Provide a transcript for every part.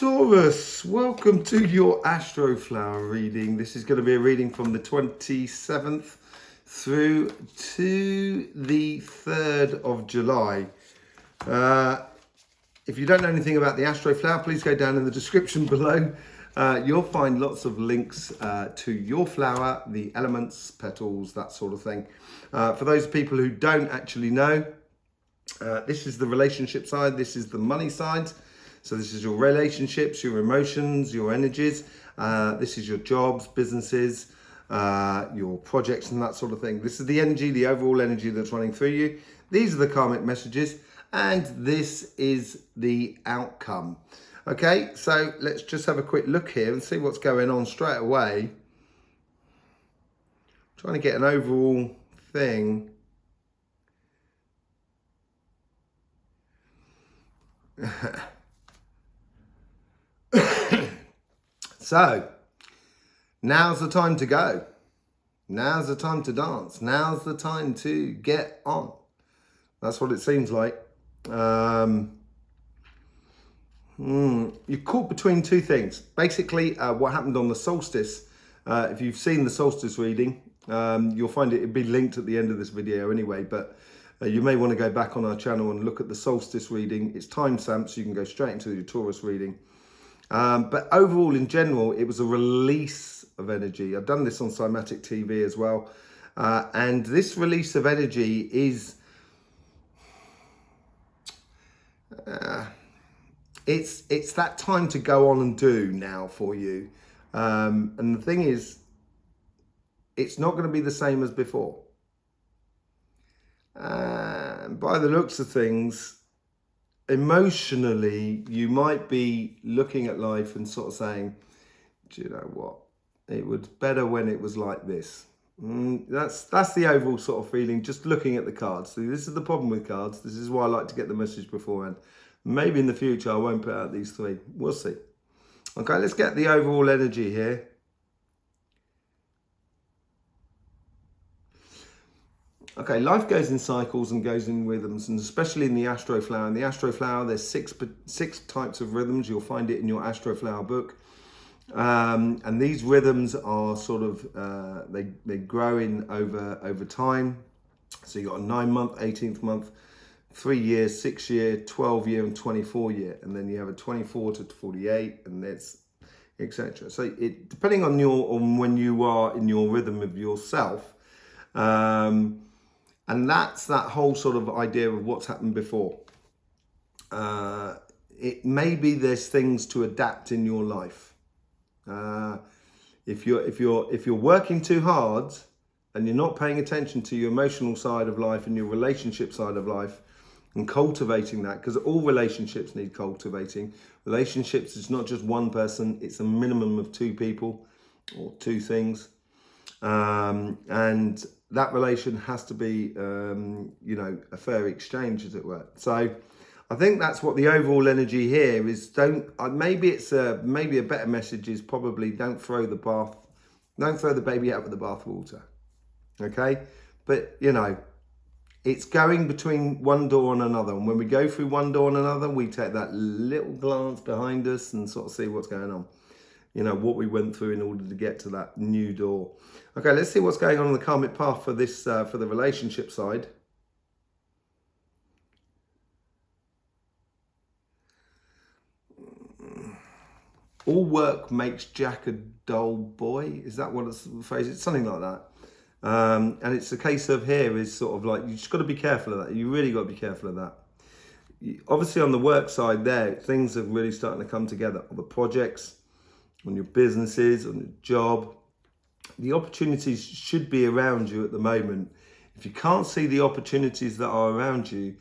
Taurus, welcome to your Astroflower reading. This is going to be a reading from the 27th through to the 3rd of July. If you don't know anything about the Astroflower, please go down in the description below. You'll find lots of links to your flower, the elements, petals, that sort of thing. For those people who don't actually know, this is the relationship side, this is the money side. So this is your relationships, your emotions, your energies. This is your jobs, businesses, your projects and that sort of thing. This is the energy, the overall energy that's running through you. These are the karmic messages and this is the outcome. Okay, so let's just have a quick look here and see what's going on straight away. Trying to get an overall thing. So, now's the time to go. Now's the time to dance. Now's the time to get on. That's what it seems like. You're caught between two things. Basically, what happened on the solstice, if you've seen the solstice reading, you'll find it'll be linked at the end of this video anyway, but you may want to go back on our channel and look at the solstice reading. It's time-stamped, so you can go straight into your Taurus reading. But overall, in general, it was a release of energy. I've done this on Cymatic TV as well. And this release of energy is... it's that time to go on and do now for you. And the thing is, it's not going to be the same as before. By the looks of things, emotionally, you might be looking at life and sort of saying, do you know what? It was better when it was like this. That's the overall sort of feeling, just looking at the cards. See, this is the problem with cards. This is why I like to get the message beforehand. Maybe in the future, I won't put out these three. We'll see. Okay, let's get the overall energy here. Okay, life goes in cycles and goes in rhythms, and especially in the Astroflower. In the Astroflower, there's six types of rhythms. You'll find it in your Astroflower book. And these rhythms are sort of, they grow in over time. So you've got a 9-month, 18th month, 3 year, 6 year, 12 year, and 24 year. And then you have a 24 to 48, and that's etc. So it depending on when you are in your rhythm of yourself. And that's that whole sort of idea of what's happened before. It maybe there's things to adapt in your life. If you're working too hard and you're not paying attention to your emotional side of life and your relationship side of life and cultivating that, because all relationships need cultivating. Relationships is not just one person, it's a minimum of 2 people or 2 things. And that relation has to be, you know, a fair exchange, as it were. So I think that's what the overall energy here is. Maybe a better message is probably don't throw the baby out with the bathwater. Okay, but you know, it's going between one door and another, and when we go through one door and another, we take that little glance behind us and sort of see what's going on. You know, what we went through in order to get to that new door. Okay, let's see what's going on the karmic path for this, for the relationship side. All work makes Jack a dull boy. Is that what it's the phrase? It's something like that. And it's a case of here is sort of like, you just got to be careful of that. You really got to be careful of that. Obviously on the work side there, things are really starting to come together. On the projects, on your businesses, on your job, the opportunities should be around you at the moment. If you can't see the opportunities that are around you,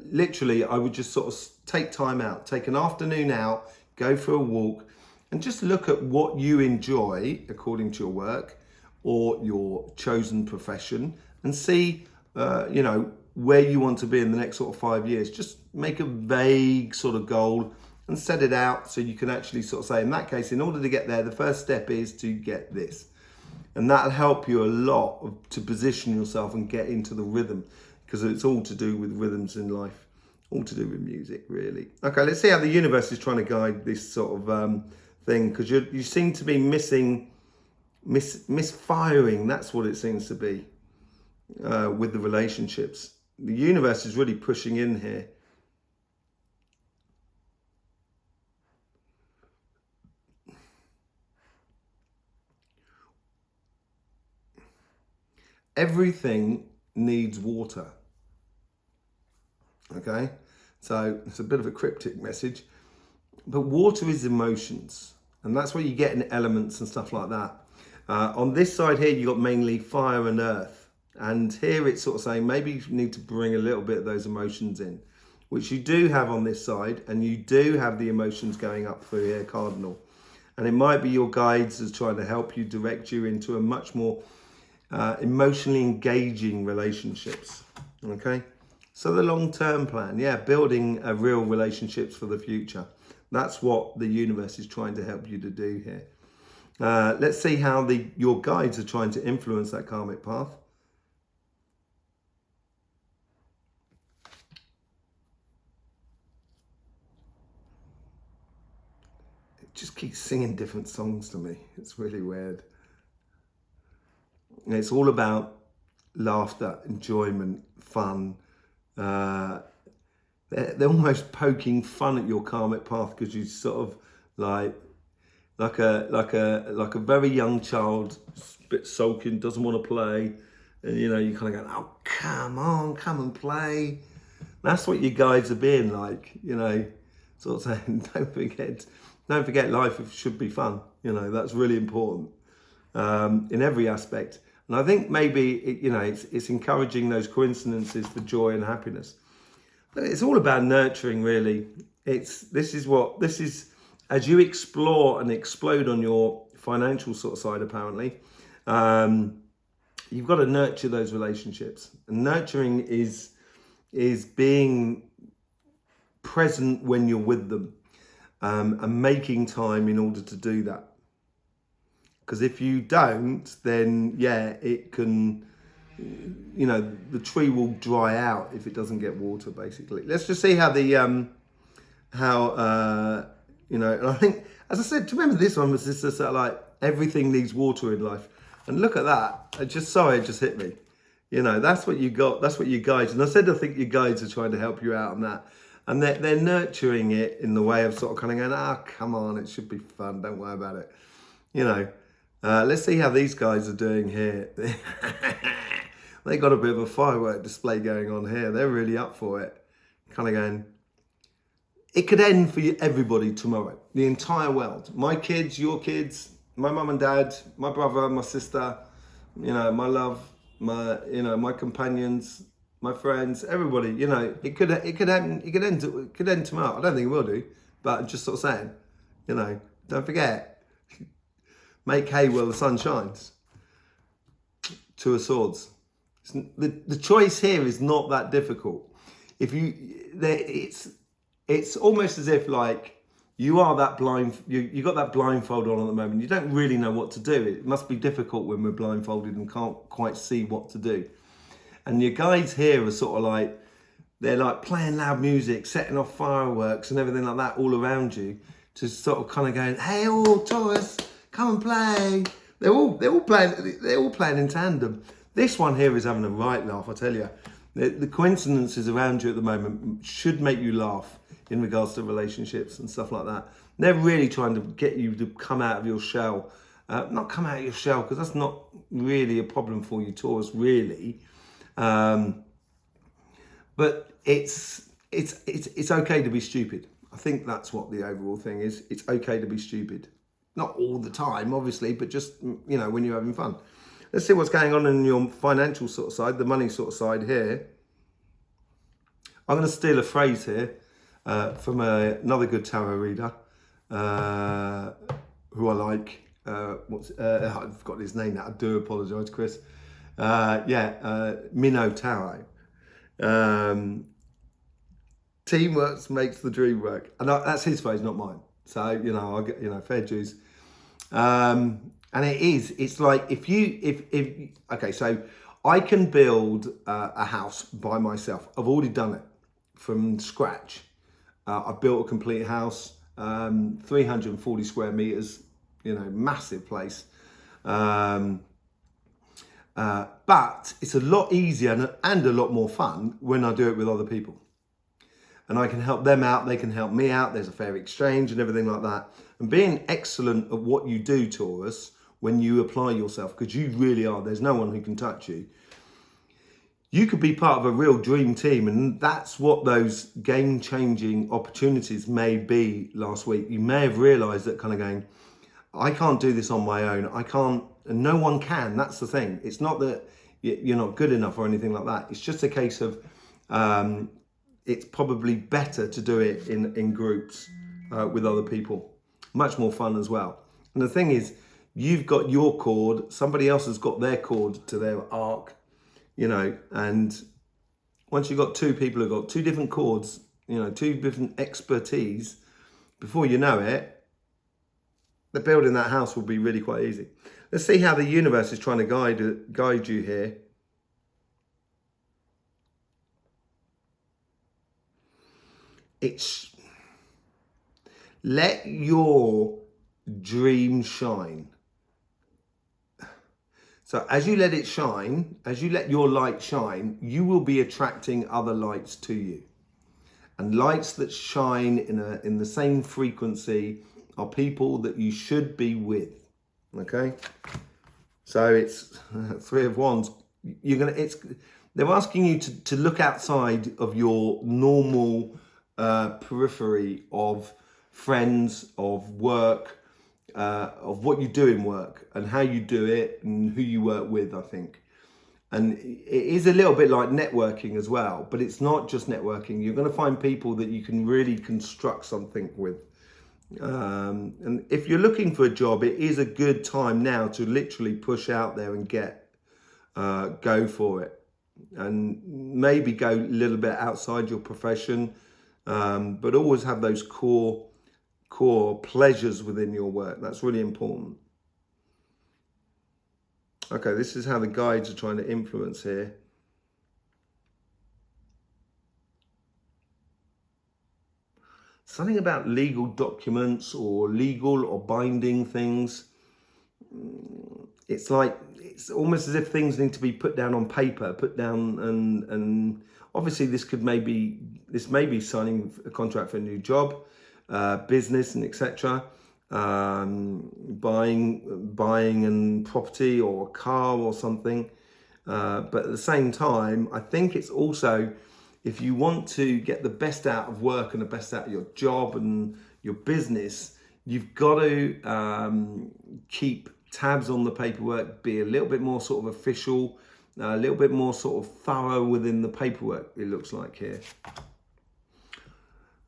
literally, I would just sort of take time out, take an afternoon out, go for a walk, and just look at what you enjoy according to your work or your chosen profession, and see, you know, where you want to be in the next sort of 5 years. Just make a vague sort of goal and set it out so you can actually sort of say, in that case, in order to get there, the first step is to get this. And that'll help you a lot to position yourself and get into the rhythm, because it's all to do with rhythms in life. All to do with music, really. Okay, let's see how the universe is trying to guide this sort of thing, because you seem to be misfiring. That's what it seems to be with the relationships. The universe is really pushing in here. Everything needs water. Okay, so it's a bit of a cryptic message, but water is emotions, and that's where you get in elements and stuff like that. On this side here, you got mainly fire and earth, and here it's sort of saying maybe you need to bring a little bit of those emotions in, which you do have on this side, and you do have the emotions going up through here, cardinal, and it might be your guides as trying to help you, direct you into a much more emotionally engaging relationships. Okay, so the long-term plan, yeah, building a real relationships for the future. That's what the universe is trying to help you to do here. Let's see how your guides are trying to influence that karmic path. It just keeps singing different songs to me. It's really weird. And it's all about laughter, enjoyment, fun. They're almost poking fun at your karmic path, because you sort of like a very young child, a bit sulking, doesn't want to play, and you kind of go, oh, come on, come and play. That's what your guides are being like, sort of saying, don't forget life should be fun. That's really important in every aspect. And I think maybe it's encouraging those coincidences for joy and happiness. But it's all about nurturing, really. This is as you explore and explode on your financial sort of side, apparently, you've got to nurture those relationships. And nurturing is being present when you're with them, and making time in order to do that. Because if you don't, then yeah, it can, the tree will dry out if it doesn't get water, basically. Let's just see how and I think, as I said, do you remember this one was just like, everything needs water in life. And look at that. It just hit me. That's what you got. That's what your guides, and I said, I think your guides are trying to help you out on that. And they're nurturing it in the way of sort of kind of going, come on, it should be fun. Don't worry about it. Let's see how these guys are doing here. They got a bit of a firework display going on here. They're really up for it. Kind of going, it could end for everybody tomorrow. The entire world. My kids, your kids, my mum and dad, my brother, my sister, my love, my companions, my friends, everybody. It could end tomorrow. I don't think it will do, but I'm just sort of saying, don't forget. Make hay while the sun shines. Two of Swords. The choice here is not that difficult. It's almost as if like you are that blind. You got that blindfold on at the moment. You don't really know what to do. It must be difficult when we're blindfolded and can't quite see what to do. And your guides here are sort of like, they're like playing loud music, setting off fireworks and everything like that all around you, to sort of kind of going, hey, Taurus, come and play. They're all playing in tandem. This one here is having a right laugh, I tell you. The coincidences around you at the moment should make you laugh in regards to relationships and stuff like that. They're really trying to get you to come out of your shell. Not come out of your shell, because that's not really a problem for you, Taurus, really. But it's okay to be stupid. I think that's what the overall thing is. It's okay to be stupid. Not all the time, obviously, but just, when you're having fun. Let's see what's going on in your financial sort of side, the money sort of side here. I'm going to steal a phrase here from another good tarot reader who I like. I've forgotten his name now. I do apologise, Chris. Minnow Tarot. Teamwork makes the dream work. And that's his phrase, not mine. So, I'll get, fair dues. And it's like, okay, so I can build a house by myself. I've already done it from scratch. I built a complete house, 340 square meters, you know, massive place. But it's a lot easier and a lot more fun when I do it with other people. And I can help them out, they can help me out, there's a fair exchange and everything like that. And being excellent at what you do, Taurus, when you apply yourself, because you really are, there's no one who can touch you. You could be part of a real dream team, and that's what those game-changing opportunities may be last week. You may have realised that kind of going, I can't do this on my own. I can't, and no one can. That's the thing. It's not that you're not good enough or anything like that. It's just a case of it's probably better to do it in groups with other people. Much more fun as well. And the thing is, you've got your chord, somebody else has got their chord to their arc, you know, and once you've got two people who've got two different chords, you know, two different expertise, before you know it, the building that house will be really quite easy. Let's see how the universe is trying to guide you here. It's let your dream shine. So as you let it shine, as you let your light shine, you will be attracting other lights to you. And lights that shine in the same frequency are people that you should be with. Okay? So it's Three of Wands. They're asking you to look outside of your normal periphery of friends, of work, of what you do in work and how you do it and who you work with, I think. And it is a little bit like networking as well, but it's not just networking. You're going to find people that you can really construct something with. And if you're looking for a job, it is a good time now to literally push out there and go for it. And maybe go a little bit outside your profession, but always have those core pleasures within your work. That's really important. Okay, this is how the guides are trying to influence here. Something about legal documents or legal or binding things. It's like, it's almost as if things need to be put down on paper, put down, and obviously this may be signing a contract for a new job, business and etc. Buying and property or a car or something. But at the same time, I think it's also, if you want to get the best out of work and the best out of your job and your business, you've got to keep tabs on the paperwork, be a little bit more sort of official, a little bit more sort of thorough within the paperwork, it looks like here.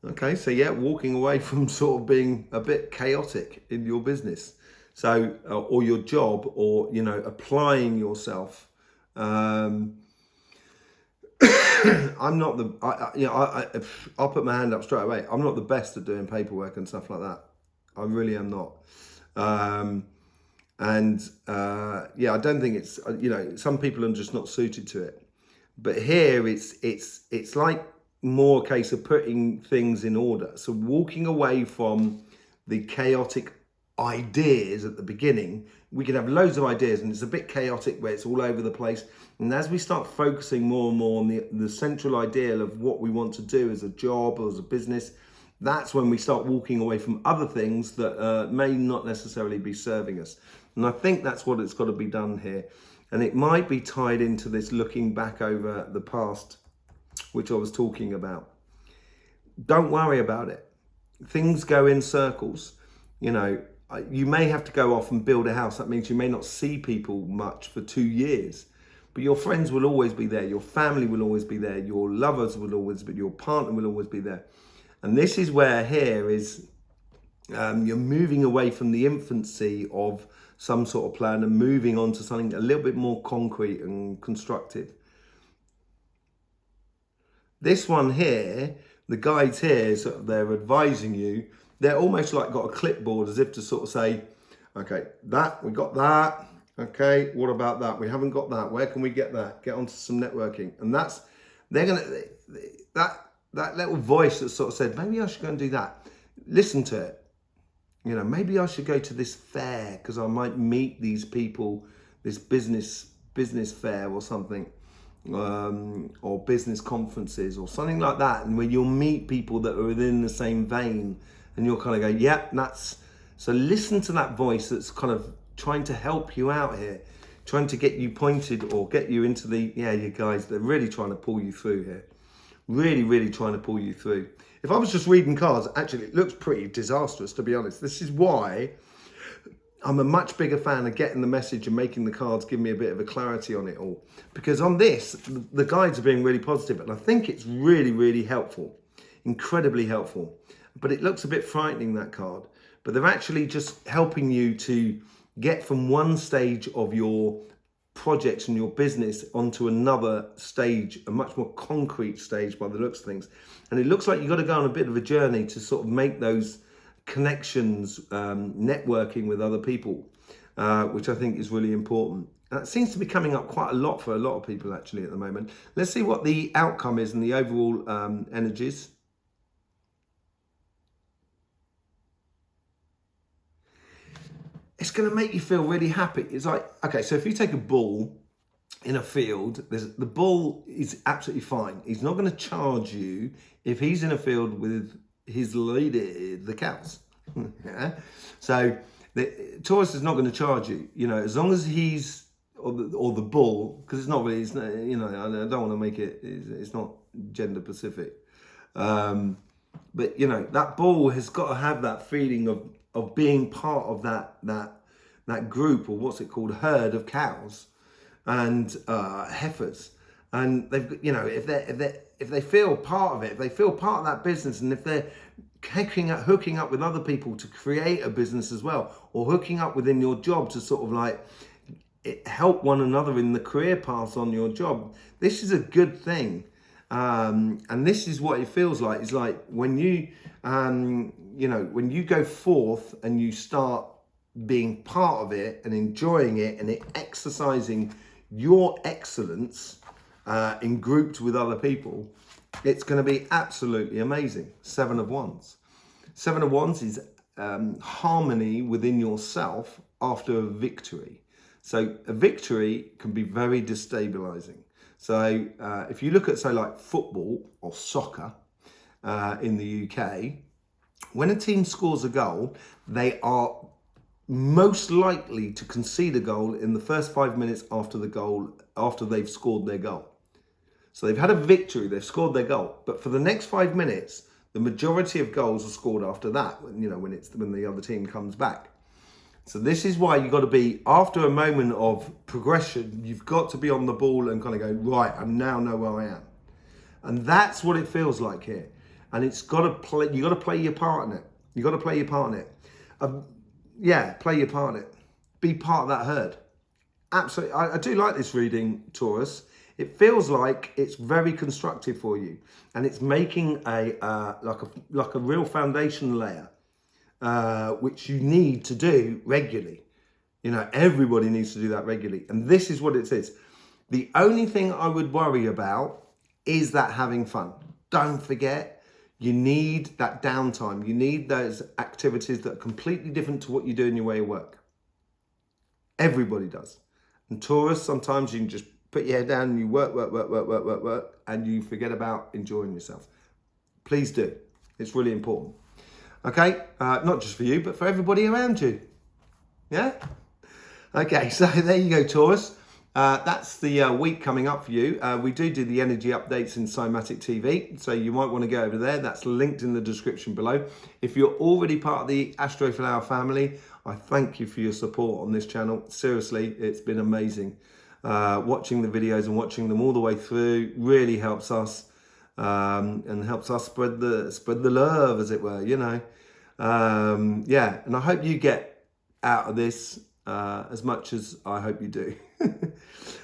Okay, so yeah, walking away from sort of being a bit chaotic in your business, so or your job, or you know, applying yourself. I'm not the, I'll put my hand up straight away. I'm not the best at doing paperwork and stuff like that. I really am not. Yeah, I don't think it's, you know, some people are just not suited to it. But here it's like more a case of putting things in order. So walking away from the chaotic ideas at the beginning. We can have loads of ideas and it's a bit chaotic where it's all over the place. And as we start focusing more and more on the central ideal of what we want to do as a job or as a business, that's when we start walking away from other things that may not necessarily be serving us. And I think that's what it's got to be done here. And it might be tied into this looking back over the past, which I was talking about. Don't worry about it. Things go in circles. You know, you may have to go off and build a house. That means you may not see people much for 2 years. But your friends will always be there. Your family will always be there. Your lovers will always be, your partner will always be there. And this is where here is, you're moving away from the infancy of some sort of plan and moving on to something a little bit more concrete and constructive. This one here, the guides here, sort of, they're advising you. They're almost like got a clipboard as if to sort of say, okay, we got that. Okay, what about that? We haven't got that. Where can we get that? Get onto some networking. And that little voice that sort of said, maybe I should go and do that. Listen to it. You know, maybe I should go to this fair because I might meet these people, this business fair or something, or business conferences or something like that, and where you'll meet people that are within the same vein, and you'll kind of go, yeah, that's. So listen to that voice that's kind of trying to help you out here, trying to get you pointed or get you into the, yeah, you guys, they're really trying to pull you through here. Really, really trying to pull you through. If I was just reading cards, actually, it looks pretty disastrous, to be honest. This is why I'm a much bigger fan of getting the message and making the cards give me a bit of a clarity on it all. Because on this, the guides are being really positive, and I think it's really, really helpful. Incredibly helpful. But it looks a bit frightening, that card. But they're actually just helping you to get from one stage of your projects and your business onto another stage, a much more concrete stage by the looks of things. And it looks like you've got to go on a bit of a journey to sort of make those connections, networking with other people, which I think is really important. That seems to be coming up quite a lot for a lot of people actually at the moment. Let's see what the outcome is and the overall energies. It's going to make you feel really happy. It's like, okay, so if you take a bull in a field, the bull is absolutely fine. He's not going to charge you if he's in a field with his lady, the cows. Yeah? So the Taurus is not going to charge you, you know, as long as he's, or the bull, because it's not really, it's not, you know, I don't want to make it, it's not gender specific. But, you know, that bull has got to have that feeling of being part of that group, or what's it called, herd of cows and heifers. And they've, you know, if they feel part of it, if they feel part of that business, and if they're hooking up with other people to create a business as well, or hooking up within your job to sort of like help one another in the career path on your job, this is a good thing. And this is what it feels like. It's like when you, you know, when you go forth and you start being part of it and enjoying it and exercising your excellence in grouped with other people, it's going to be absolutely amazing. 7 of Wands. 7 of Wands is harmony within yourself after a victory. So a victory can be very destabilizing. So if you look at, say, like football or soccer in the UK, when a team scores a goal, they are most likely to concede a goal in the first 5 minutes after they've scored their goal. So they've had a victory, they've scored their goal, but for the next 5 minutes, the majority of goals are scored after that, you know, when the other team comes back. So this is why you've got to be, after a moment of progression, you've got to be on the ball and kind of go, right, I now know where I am. And that's what it feels like here. And it's got to play, you've got to play your part in it. You've got to play your part in it. Yeah, play your part in it. Be part of that herd. Absolutely. I do like this reading, Taurus. It feels like it's very constructive for you. And it's making like a real foundation layer. Which you need to do regularly. You know, everybody needs to do that regularly. And this is what it says. The only thing I would worry about is that having fun. Don't forget, you need that downtime. You need those activities that are completely different to what you do in your way of work. Everybody does. And Taurus, sometimes you can just put your head down and you work, and you forget about enjoying yourself. Please do. It's really important. Okay, not just for you, but for everybody around you. Yeah? Okay, so there you go, Taurus. That's the week coming up for you. We do the energy updates in Cymatic TV, so you might want to go over there. That's linked in the description below. If you're already part of the Astroflower family, I thank you for your support on this channel. Seriously, it's been amazing. Watching the videos and watching them all the way through really helps us. And helps us spread the love, as it were, you know. Yeah, and I hope you get out of this as much as I hope you do.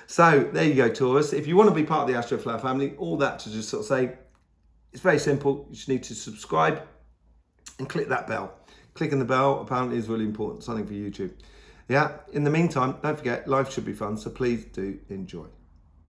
So there you go, Taurus. If you want to be part of the Astroflower family, all that to just sort of say, it's very simple. You just need to subscribe and click that bell. Clicking the bell apparently is really important, something for YouTube. Yeah, in the meantime, don't forget, life should be fun, so please do enjoy.